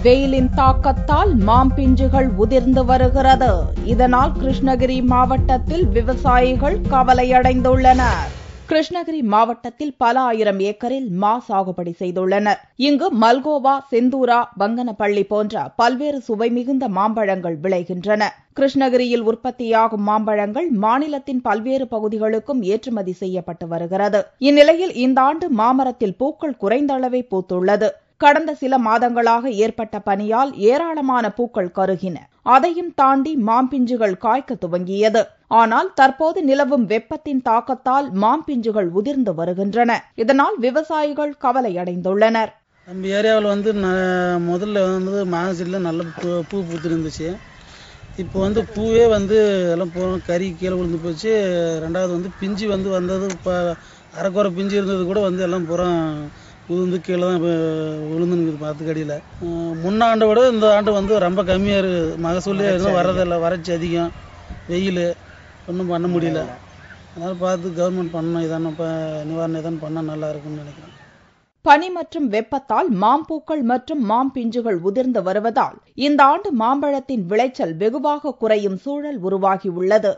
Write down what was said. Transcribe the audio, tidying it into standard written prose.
வெயிலின் தாக்கத்தால் மாம்பிஞ்சுகள் உதிர்ந்து வருகிறது. இதனால் கிருஷ்ணகிரி மாவட்டத்தில் விவசாயிகள் கவலையடைந்துள்ளனர். கிருஷ்ணகிரி மாவட்டத்தில் பல ஆயிரம் ஏக்கரில் மா சாகுபடி செய்துள்ளனர். இங்கு மல்கோவா, செந்தூரா, பங்கனப்பள்ளி போன்ற பல்வேறு சுவை மிகுந்த மாம்பழங்கள் விளைகின்றன. கிருஷ்ணகிரியில் உற்பத்தியாகும் மாம்பழங்கள் மாநிலத்தின் பல்வேறு பகுதிகளுக்கும் ஏற்றுமதி செய்யப்பட்டு வருகிறது. இந்நிலையில் இந்த ஆண்டு மாமரத்தில் பூக்கள் குறைந்த அளவே பூத்துள்ளது. கடந்த சில மாதங்களாக ஏற்பட்ட பனியால் ஏராளமான பூக்கள் கருகின. அதையும் தாண்டி மாம்பிஞ்சுகள் காய்க்க துவங்கியது. ஆனால் தற்போது நிலவும் வெப்பத்தின் தாக்கத்தால் மாம்பிஞ்சுகள் உதிர்ந்து வருகின்றன. இதனால் விவசாயிகள் கவலையடைந்துள்ளனர். நம்ம ஏரியாவில் முதல்ல மாங்கச்செடியில் நல்ல பூ பூத்துருந்துச்சு. இப்போ பூவே எல்லாம் கறி கீழே விழுந்து போச்சு. ரெண்டாவது பிஞ்சு வந்தது இப்போ அரைக்குறை பிஞ்சு இருந்தது கூட எல்லாம் புறம் உதிர்ந்து கீழே தான் விழுந்துன்னு பார்த்து கடியில். முன்னாண்டை விட இந்த ஆண்டு ரொம்ப கம்மியாக இருக்குது. மகசூலே எதுவும் வர்றதில்லை. வறட்சி அதிகம், வெயில், ஒன்றும் பண்ண முடியல. அதனால் பார்த்து கவர்மெண்ட் பண்ணணும், இதான இப்போ நிவாரணம் இதான் பண்ணால் நல்லா இருக்குன்னு நினைக்கிறேன். பனி மற்றும் வெப்பத்தால் மாம்பூக்கள் மற்றும் மாம்பிஞ்சுகள் உதிர்ந்து வருவதால் இந்த ஆண்டு மாம்பழத்தின் விளைச்சல் வெகுவாக குறையும் சூழல் உருவாகியுள்ளது.